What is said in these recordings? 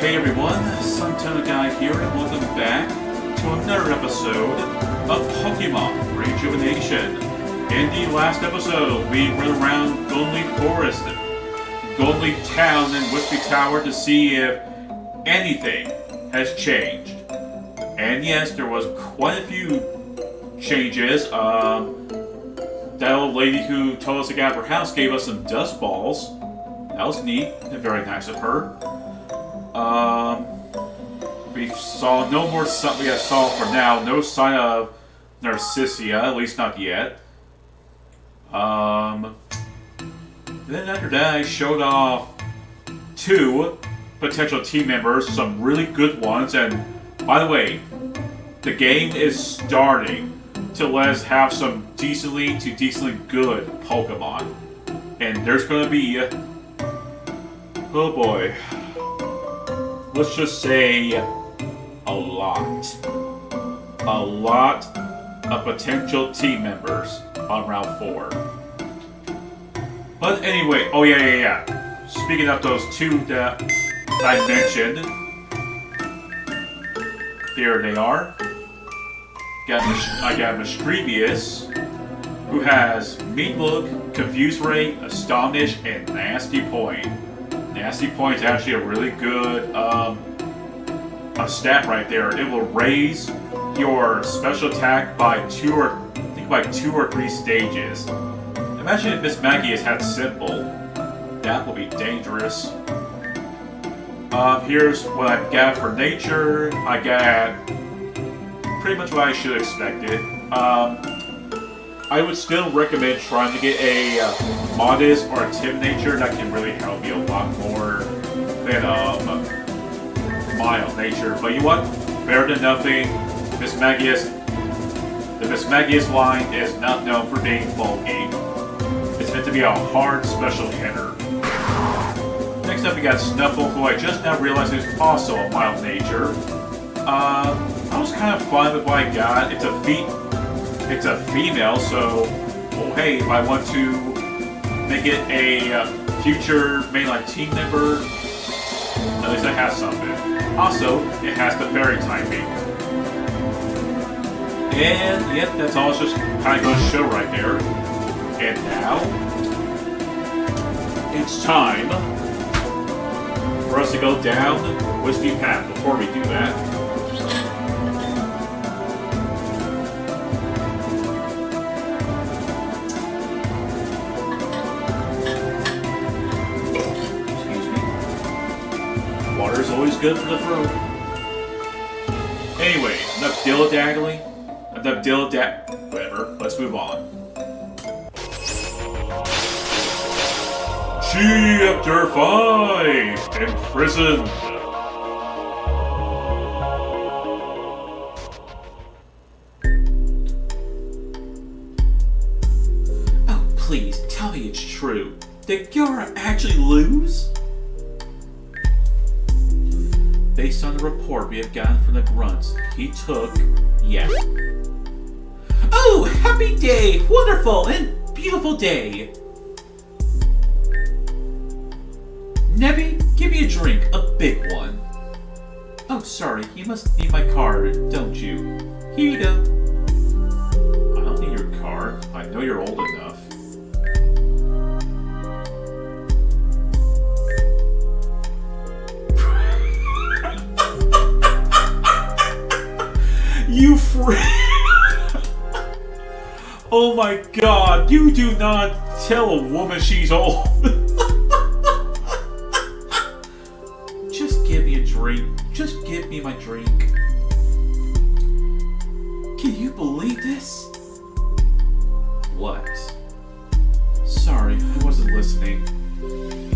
Hey everyone, Suntana Guy here, and welcome back to another episode of Pokemon Rejuvenation. In the last episode, we went around Gonley Forest, Gonley Town, and Whispy Tower to see if anything has changed. And yes, there was quite a few changes. That old lady who told us to get out of her house gave us some dust balls. That was neat and very nice of her. We saw no more something I saw for now. No sign of Narcissia, at least not yet. Then after that, I showed off two potential team members, some really good ones. And by the way, the game is starting to let us have some decently good Pokemon. And there's going to be, oh boy, let's just say a lot of potential team members on Route 4. But anyway, oh yeah. Speaking of those two that I mentioned, here they are. I got Mischievous, who has Meat Look, Confuse Ray, Astonish, and Nasty Point. Nasty Point is actually a really good a stat right there. It will raise your special attack by two or three stages. Imagine if Miss Maggie had Simple. That would be dangerous. Here's what I've got for nature. I got pretty much what I should have expected. I would still recommend trying to get a modest or a timid nature. That can really help you a lot more than mild nature. But you know what? Better than nothing. The Miss Magius line is not known for being bulky. It's meant to be a hard special hitter. Next up we got Snuffle, who I just now realized is also a mild nature. I was kind of fine with what I got. It's a female, so well, hey, if I want to make it a future mainline team member, at least it has something. Also, it has the fairy typing. And yep, that's all. It's just kind of going to show right there. And now it's time for us to go down Wispy Path. Before we do that, water's always good for the throat. Anyway, enough dilly-daggling. Whatever, let's move on. Chapter 5! Imprisoned. Oh, please, tell me it's true. Did Gyora actually lose? Based on the report we have gotten from the grunts, he took... yeah. Oh, happy day! Wonderful and beautiful day! Nebby, give me a drink, a big one. Oh, sorry, you must need my card, don't you? Here you go. I don't need your card. I know you're old enough. You freak! Oh my god, you do not tell a woman she's old. Just give me a drink. Just give me my drink. Can you believe this? What? Sorry, I wasn't listening.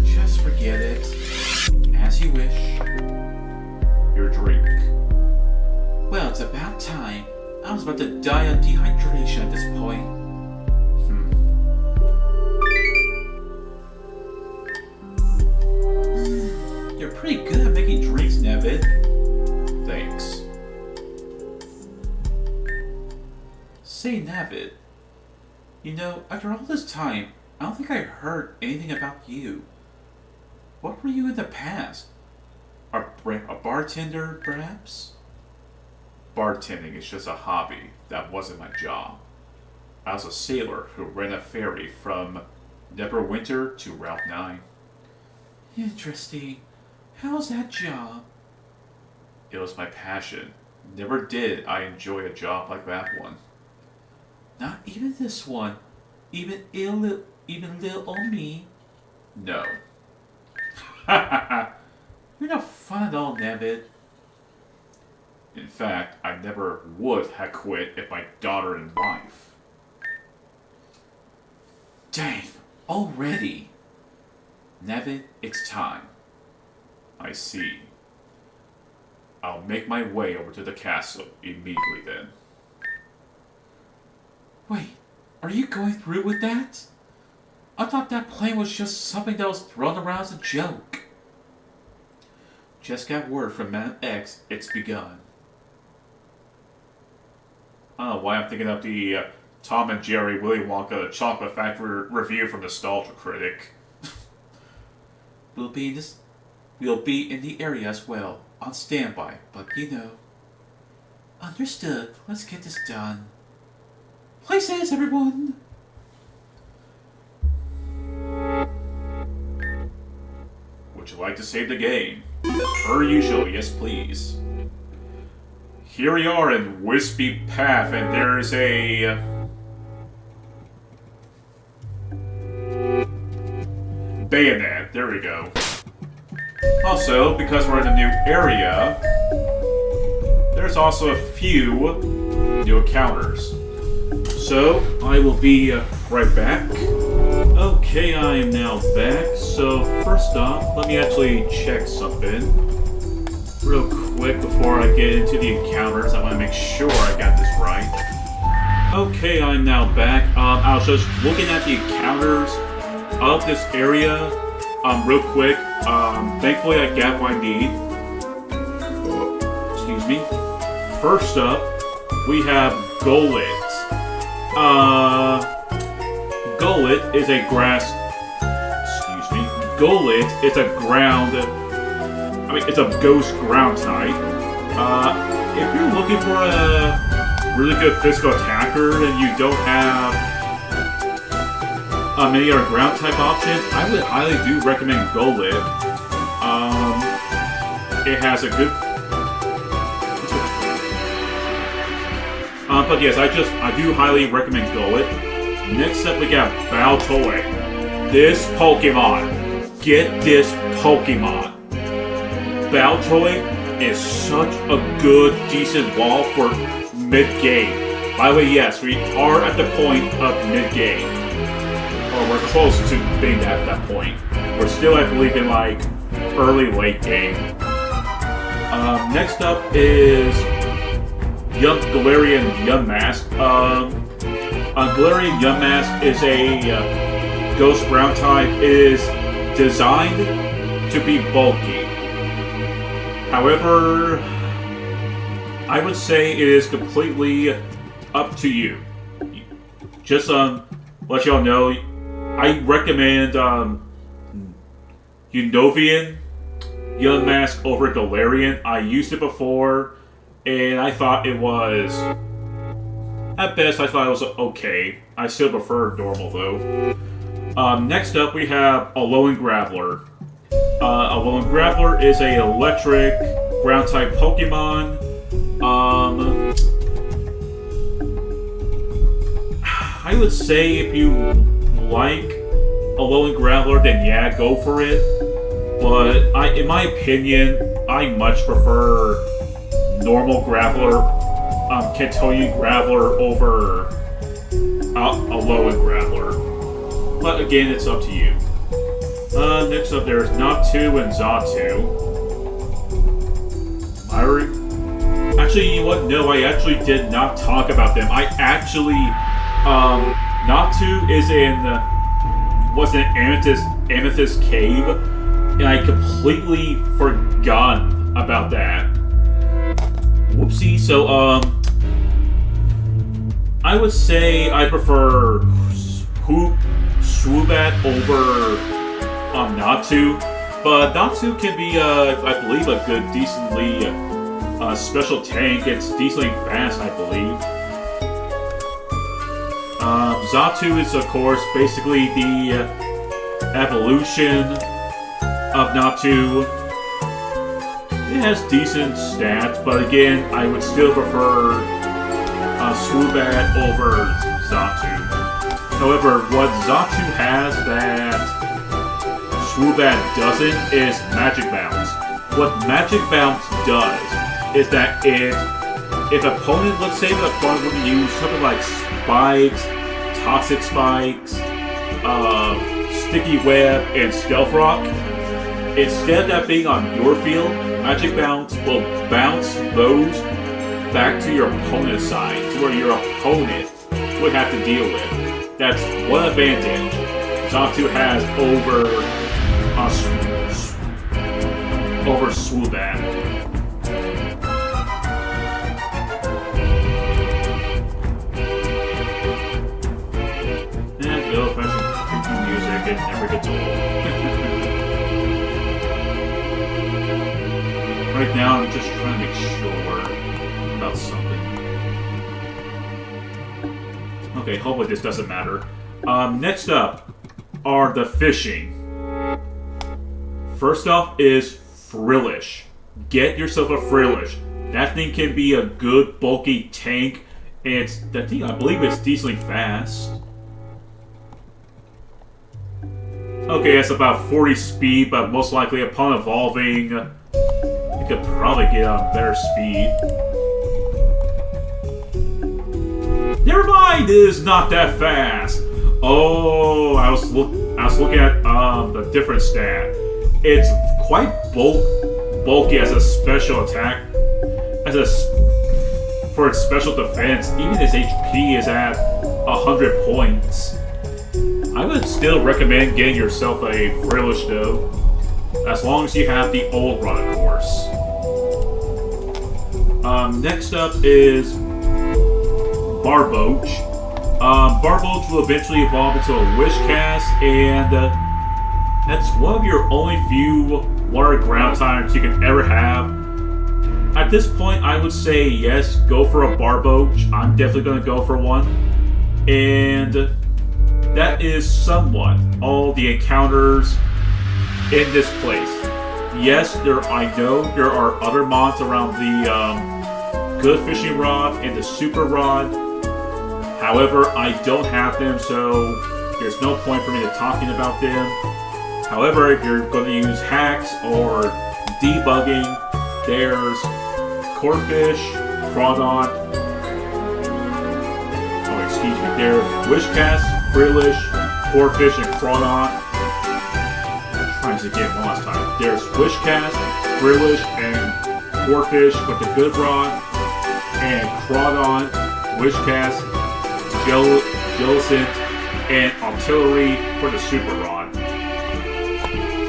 Just forget it. As you wish. Your drink. Well, it's about time. I was about to die of dehydration at this point. You're pretty good at making drinks, Nevid. Thanks. Say, Nevid. You know, after all this time, I don't think I heard anything about you. What were you in the past? A bartender, perhaps? Bartending is just a hobby. That wasn't my job. I was a sailor who ran a ferry from Neverwinter to Route 9. Interesting. How's that job? It was my passion. Never did I enjoy a job like that one. Not even this one. Even little old me. No. You're not fun at all, Nevid. In fact, I never would have quit if my daughter and wife. Dang, already. Nevid, it's time. I see. I'll make my way over to the castle immediately then. Wait, are you going through with that? I thought that plan was just something that was thrown around as a joke. Just got word from Madam X, it's begun. I don't know why I'm thinking of the Tom and Jerry Willy Wonka Chocolate Factory review from Nostalgia Critic. We'll be in the area as well, on standby, but you know. Understood. Let's get this done. Places, everyone! Would you like to save the game? Per usual, yes please. Here we are in Wispy Path, and there's a... bayonet. There we go. Also, because we're in a new area, there's also a few new encounters. So, I will be right back. Okay, I am now back. So, first off, let me actually check something real quick before I get into the encounters. I want to make sure I got this right. Okay, I'm now back. I was just looking at the encounters of this area real quick. Thankfully, I got what I need. Excuse me. First up, we have Gullet. Gullet is a grass... Excuse me. Gullet is a ground... I mean, it's a ghost ground type. If you're looking for a really good physical attacker and you don't have many other ground type options, I would highly do recommend Gullet. It has a good... but yes, I do highly recommend Gullet. Next up, we got Baltoy. This Pokemon. Get this Pokemon. Baltoy is such a good, decent wall for mid-game. By the way, yes, we are at the point of mid-game. Or we're close to being at that point. We're still, I believe, in like early, late game. Next up is Galarian Yunmask. Galarian Yunmask is a ghost ground type. It is designed to be bulky. However, I would say it is completely up to you. Just let y'all know, I recommend Unovian Yunmask over Galarian. I used it before, and I thought it was... At best, I thought it was okay. I still prefer normal, though. Next up, we have Alolan Graveler. Alolan Graveler is a electric ground-type Pokemon. I would say if you like Alolan Graveler, then yeah, go for it. But in my opinion, I much prefer normal Graveler, Kantoyan Graveler over Alolan Graveler. But again, it's up to you. Next up, there's Noctu and Xatu. Actually, you know what? No, I actually did not talk about them. I actually, Noctu is was in Amethyst Cave, and I completely forgotten about that. Whoopsie. So, I would say I prefer Swoobat over Noctu, But Natsu can be, I believe, a good, decently special tank. It's decently fast, I believe. Zatu is, of course, basically the evolution of Natsu. It has decent stats, but again, I would still prefer Swoobat over Zatu. However, what Zatu has that Swoobat doesn't is Magic Bounce. What Magic Bounce does is that if opponent, let's say the opponent would use something like Spikes, Toxic Spikes, Sticky Web, and Stealth Rock, instead of that being on your field, Magic Bounce will bounce those back to your opponent's side, to where your opponent would have to deal with. That's one advantage Zatu has over Swoobat. And the old-fashioned creepy music, it never gets old. Right now, I'm just trying to make sure about something. Okay, hopefully this doesn't matter. Next up are the fishing. First off is Frillish. Get yourself a Frillish. That thing can be a good bulky tank. And that thing, I believe it's decently fast. Okay, it's about 40 speed, but most likely upon evolving, you could probably get on better speed. Never mind, it is not that fast. Oh, I was looking at the different stat. It's quite bulky as a special attack, for its special defense. Even its HP is at 100 points. I would still recommend getting yourself a Frillish though, as long as you have the old run, of course. Next up is Barboach. Barboach will eventually evolve into a Wishcast, and that's one of your only few water ground types you can ever have. At this point, I would say yes, go for a Barboach. I'm definitely going to go for one. And that is somewhat all the encounters in this place. Yes, I know there are other mods around the Good Fishing Rod and the Super Rod. However, I don't have them, so there's no point for me to talking about them. However, if you're going to use hacks or debugging, there's Corphish, Crawdon, there's Wishcast, Frillish, Corphish, and Crawdon. I'm trying to get one last time. There's Wishcast, Frillish, and Corphish with the good rod, and Crawdon, Wishcast, Jellicent, and Artillery for the super rod.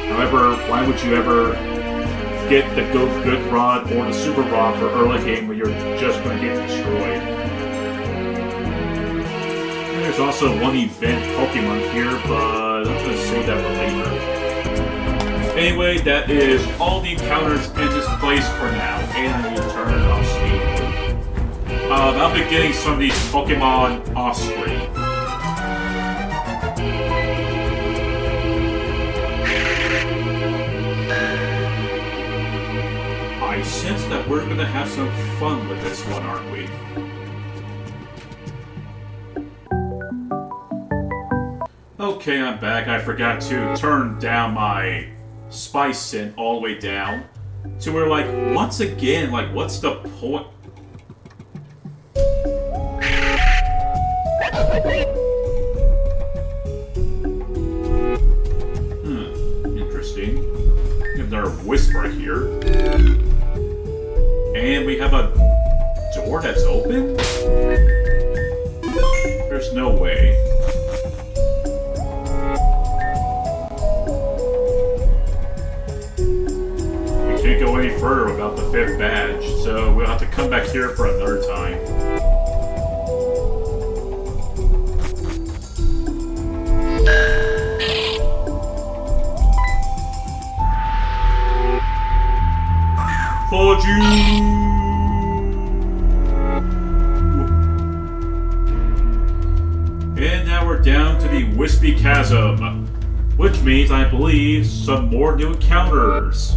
However, why would you ever get the good rod or the super rod for early game when you're just going to get destroyed? And there's also one event Pokemon here, but I'm going to save that for later. Anyway, that is all the encounters in this place for now, and I need to turn it off speed. I'll be getting some of these Pokemon off screen. I sense that we're going to have some fun with this one, aren't we? Okay, I'm back. I forgot to turn down my spice scent all the way down. So we're like, once again, like, what's the point? Interesting. We have another whisper here. And we have a door that's open? There's no way. We can't go any further without the 5th badge, so we'll have to come back here for another time. For you! And now we're down to the Wispy Chasm, which means, I believe, some more new encounters.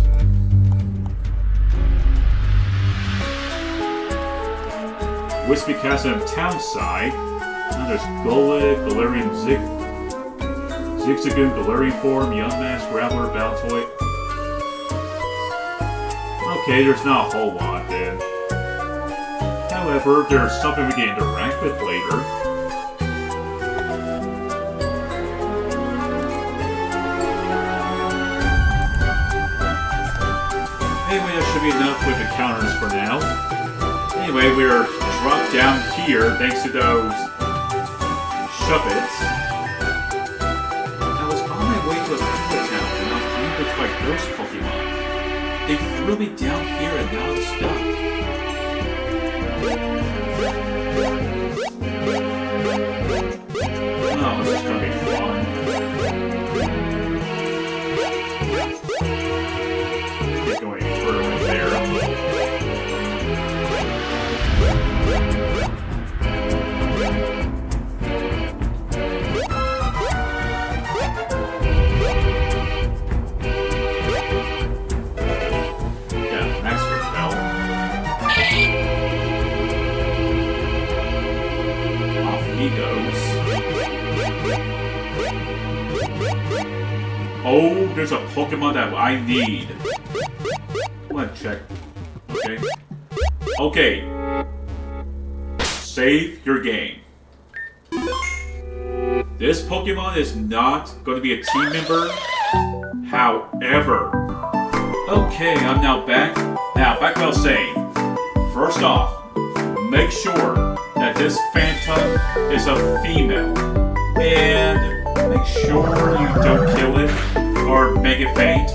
Wispy Chasm Townside. Now there's Golid, Galarian Zigzagoon, Galariform, Young Mask, Graveler, Baltoy. Okay, there's not a whole lot then. However, there's something we can interact with later. Anyway, that should be enough with encounters for now. Anyway, we're dropped down here thanks to those Shuppets. I was on my way to a Pokemon town and I was ambushed by ghost Pokemon. They threw me down here and now I'm stuck. Oh, this is gonna be fun. Get going further in there. Oh, there's a Pokemon that I need. I want to check. Okay. Okay. Save your game. This Pokemon is not going to be a team member. However. Okay, I'm now back. Now, back to what I was saying. First off, make sure that this Phantom is a female. And make sure you don't kill it or make it faint,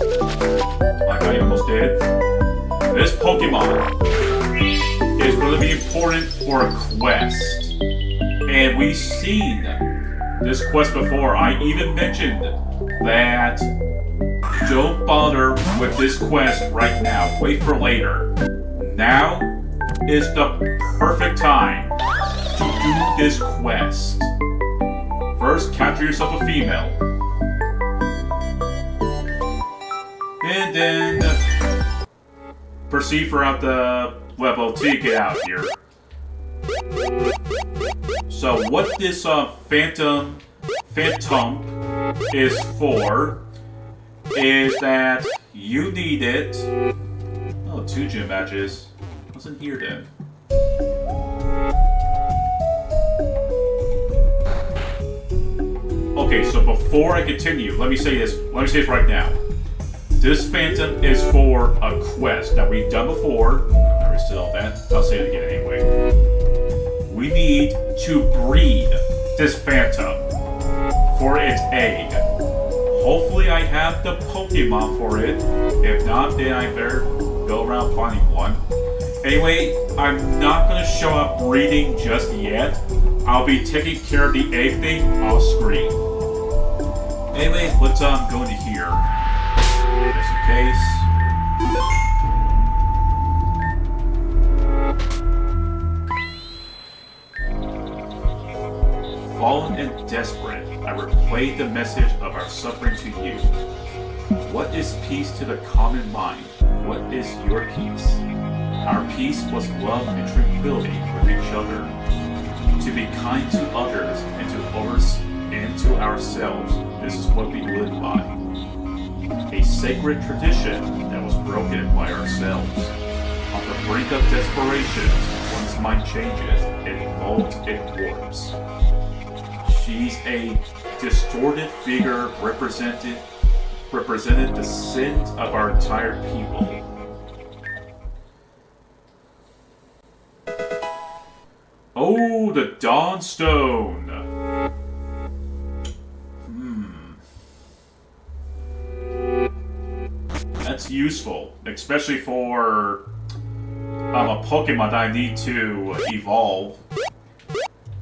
like I almost did. This Pokemon is going to be important for a quest. And we've seen this quest before. I even mentioned that don't bother with this quest right now. Wait for later. Now is the perfect time to do this quest. First, capture yourself a female. And then proceed throughout the level till you get out here. So what this Phantom is for is that you need it. Oh, 2 gym badges. What's in here then? Okay, so before I continue, let me say this right now. This Phantom is for a quest that we've done before. Never still that. I'll say it again anyway. We need to breed this Phantom for its egg. Hopefully I have the Pokemon for it. If not, then I better go around finding one. Anyway, I'm not going to show up breeding just yet. I'll be taking care of the egg thing off screen. Anyway, let's go into here. Just in case. Fallen and desperate, I replay the message of our suffering to you. What is peace to the common mind? What is your peace? Our peace was love and tranquility with each other. To be kind to others and to ourselves. This is what we live by. A sacred tradition that was broken by ourselves. On the brink of desperation, one's mind changes, it molds, it warps. She's a distorted figure represented the sins of our entire people. Oh, the Dawnstone! That's useful, especially for a Pokemon that I need to evolve.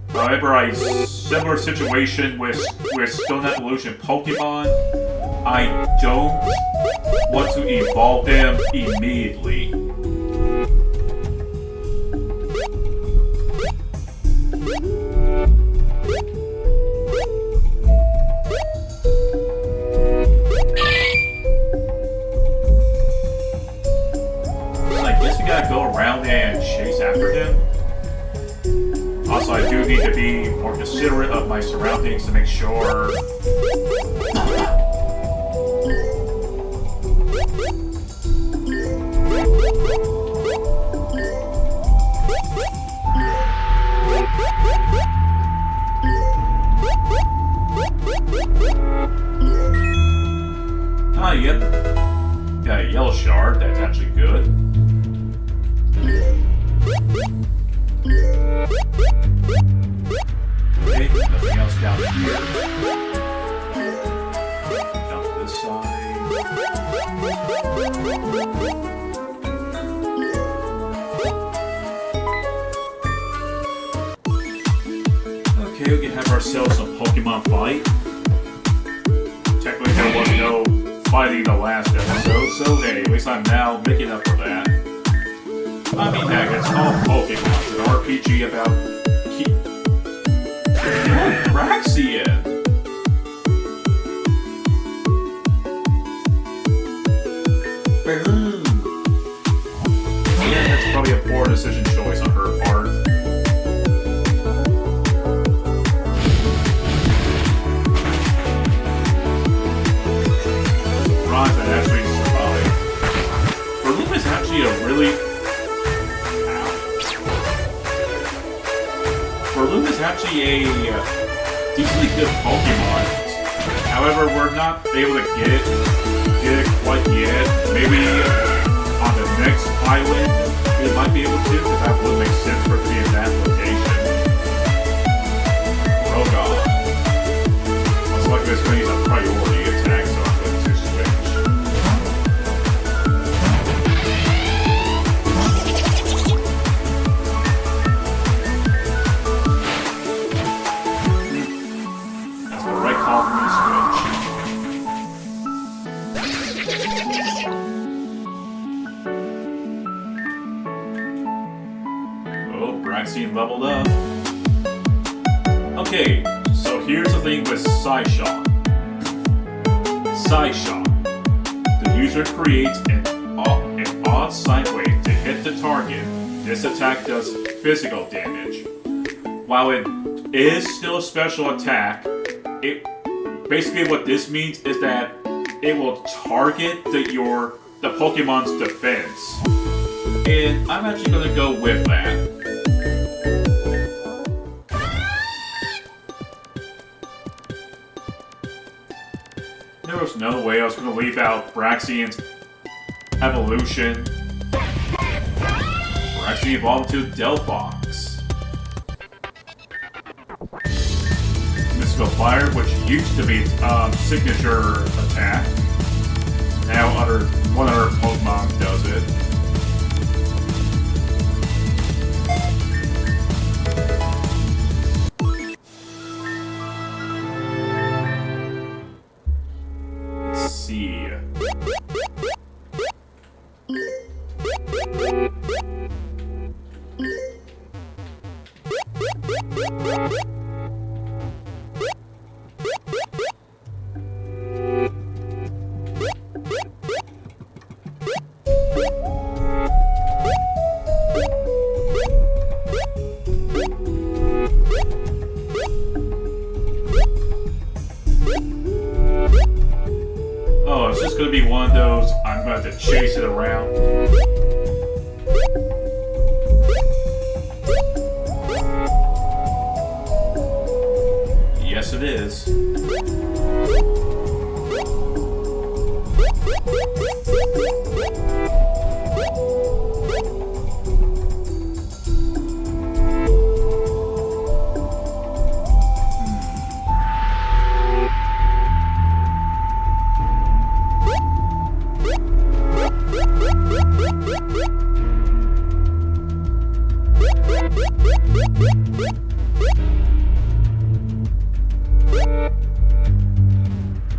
However, a similar situation with Stone Evolution Pokemon, I don't want to evolve them immediately. attack for him. Also, I do need to be more considerate of my surroundings to make sure... Ah, yep. Got a yellow shard, that's actually good. Okay, nothing else down here. Jump to this side. Okay, we can have ourselves some Pokemon fight. Technically, there was no fighting the last episode, so hey, at least I'm now making up for that. I mean, heck, it's all Pokemon. It's an RPG about... Yeah, Braxian! Boom! Yeah, that's probably a poor decision choice on her part. Surprised that actually survived. Berloom is actually a really... Berloom is actually a decently good Pokemon. However, we're not able to get it quite yet. Maybe on the next island, we might be able to, because that would make sense for it to be in that location. Oh god. Looks like this thing is a priority attack, so I'm going to switch. Braxian leveled up. Okay, so here's the thing with Psyshock. Psyshock. The user creates an odd sine wave to hit the target. This attack does physical damage. While it is still a special attack, basically what this means is that it will target the Pokemon's defense. And I'm actually going to go with that. There was no way I was going to leave out Braxian's evolution. Braxian evolved to Delphox. Mystical Fire, which used to be its signature attack. Now one other Pokemon does it. Let's see. Oh, it's just gonna be one of those, I'm going to chase it around. Yes, it is.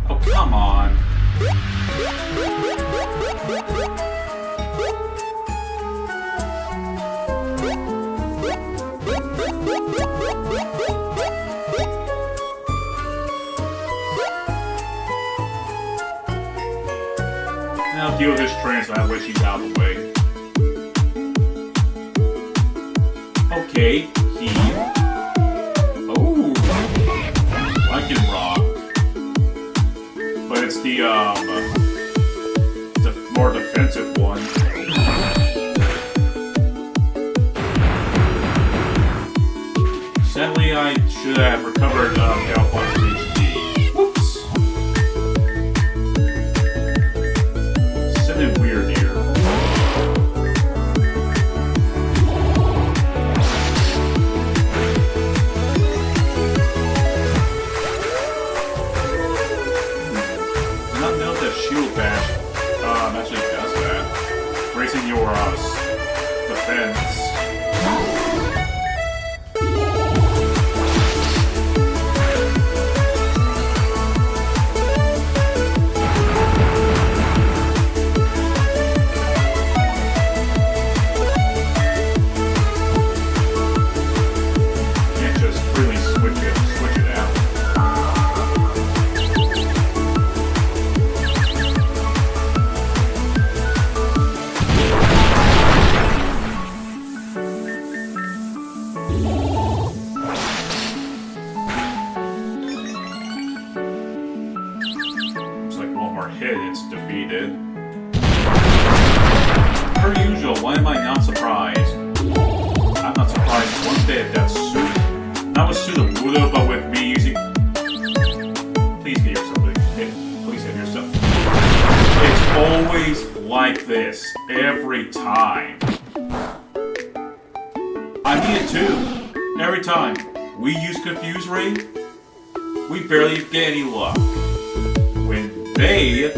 Oh, come on. Now deal with this trance, I wish he's out of the way. Okay, he. Oh, I can rock. But it's the more defensive one. Sadly, I should have recovered Galfox's HD. Whoops. Sounded weird here. Did not know that Shield Bash actually does that. Raising your defense. Hit, it's defeated. Per usual, why am I not surprised? I'm not surprised one bit that not with Sudowoodo, but with me using... Please get yourself. Please hit yourself. It's always like this, every time. I mean it too. Every time we use Confuse Ray, we barely get any luck. When they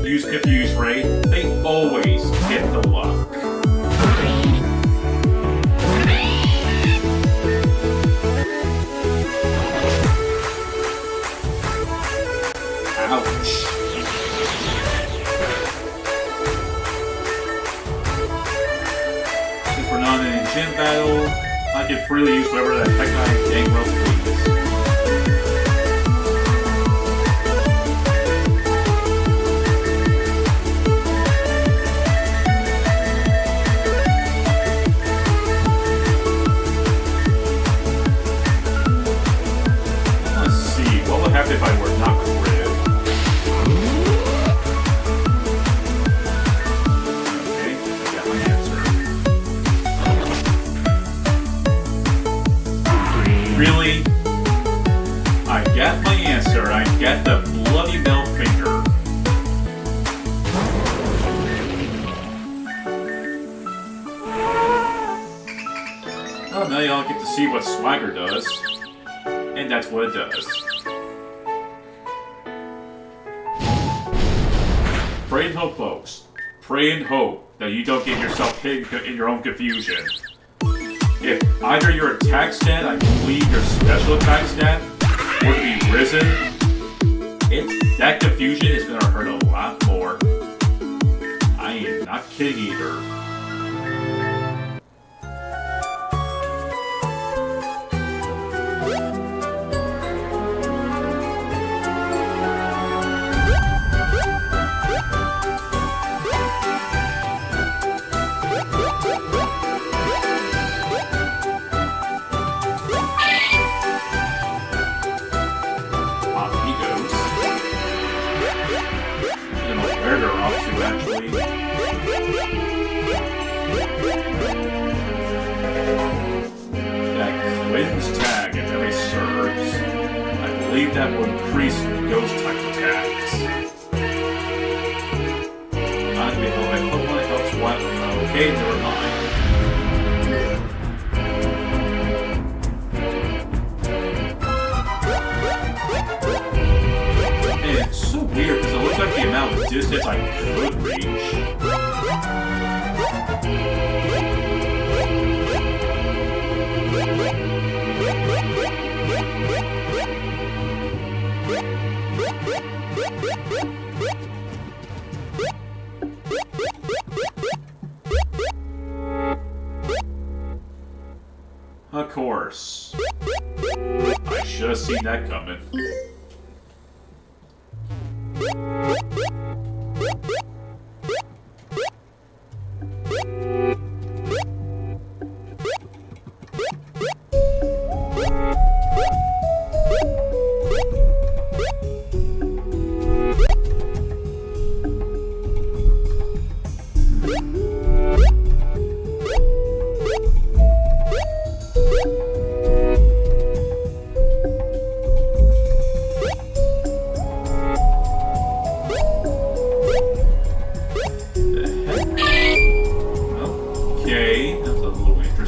use Confuse Ray, they always get the luck. Ouch. Since we're not in a gym battle, I can freely use whatever the heck I dang well please. If I were not crit. Okay, I got my answer. Really? I got my answer. I got the bloody middle finger. Oh, now y'all get to see what Swagger does. And that's what it does. Pray and hope, folks. Pray and hope that you don't get yourself hit in your own confusion. If either your attack stat, I believe your special attack stat, would be risen, that confusion is going to hurt a lot more. I am not kidding either. That will increase ghost type attacks. Not to be held by Pokemon helps what? Okay, never mind. And it's so weird because it looks like the amount of distance I could reach. Of course. I should have seen that coming.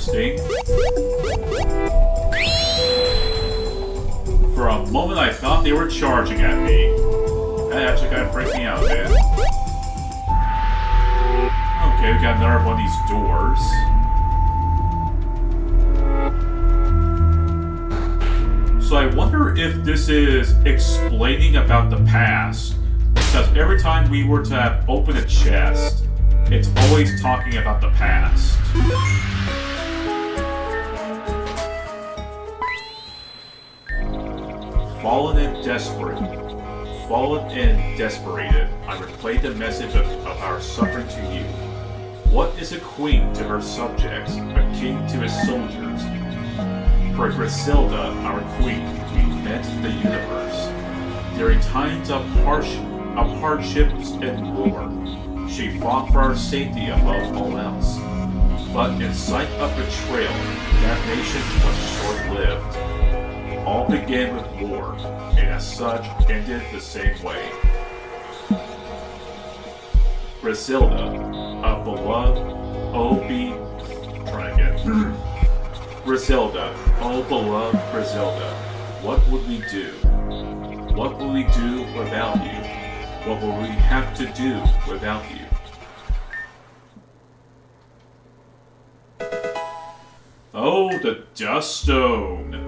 interesting. For a moment, I thought they were charging at me. That actually kind of freaked me out a bit. Okay, we got another one of these doors. So I wonder if this is explaining about the past. Because every time we were to open a chest, it's always talking about the past. Fallen and desperate. Fallen and desperated, I replay the message of our suffering to you. What is a queen to her subjects, a king to his soldiers? For Griselda, our queen, we meant the universe. During times of hardships and war, she fought for our safety above all else. But in sight of betrayal, that nation was short-lived. All began with war, and as such, ended the same way. Griselda, a beloved Griselda, oh beloved Griselda, what would we do? What will we do without you? What will we have to do without you? Oh, the Dust Stone.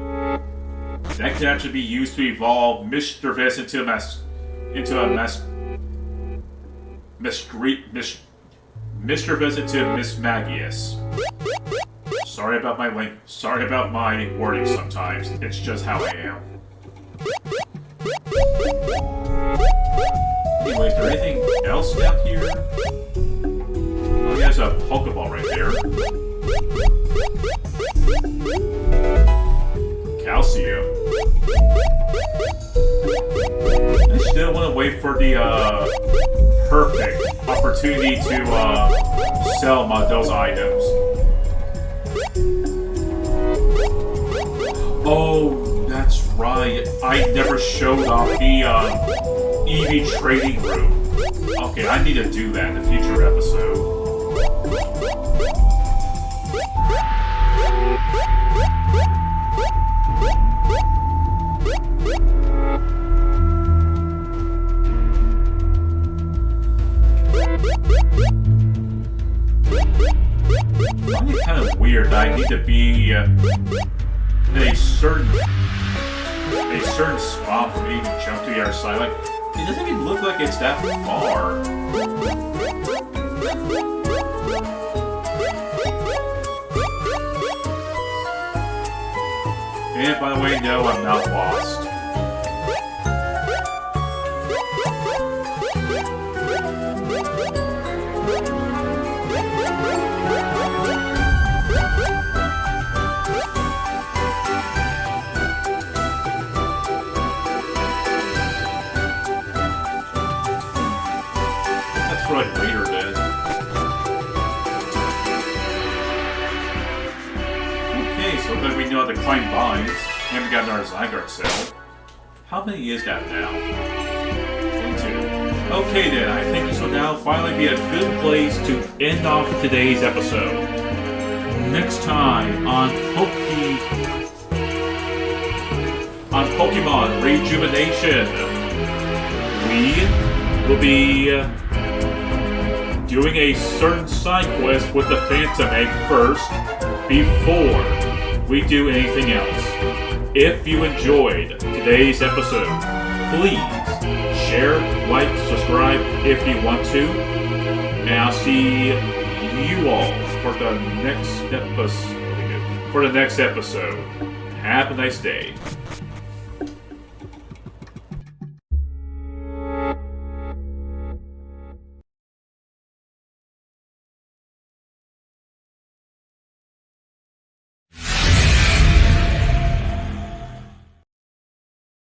That can actually be used to evolve Mischievous into Miss Magius. Sorry about my wording sometimes. It's just how I am. Anyway, is there anything else down here? Oh, there's a Pokeball right there. Calcium. I still want to wait for the perfect opportunity to sell those items. Oh, that's right. I never showed off the EV trading room. Okay, I need to do that in a future episode. I find it kind of weird that I need to be in a certain spot for me to jump to the other side. Like, it doesn't even look like it's that far. And by the way, no, I'm not lost. Later then. Okay, so then we know how to climb vines, and we got another Zygarde cell. How many is that now? 22. Okay then, I think this will now finally be a good place to end off today's episode. Next time on Pokemon Rejuvenation, we will be doing a certain side quest with the Phantom Egg first, before we do anything else. If you enjoyed today's episode, please share, like, subscribe if you want to, and I'll see you all for the next episode. Have a nice day.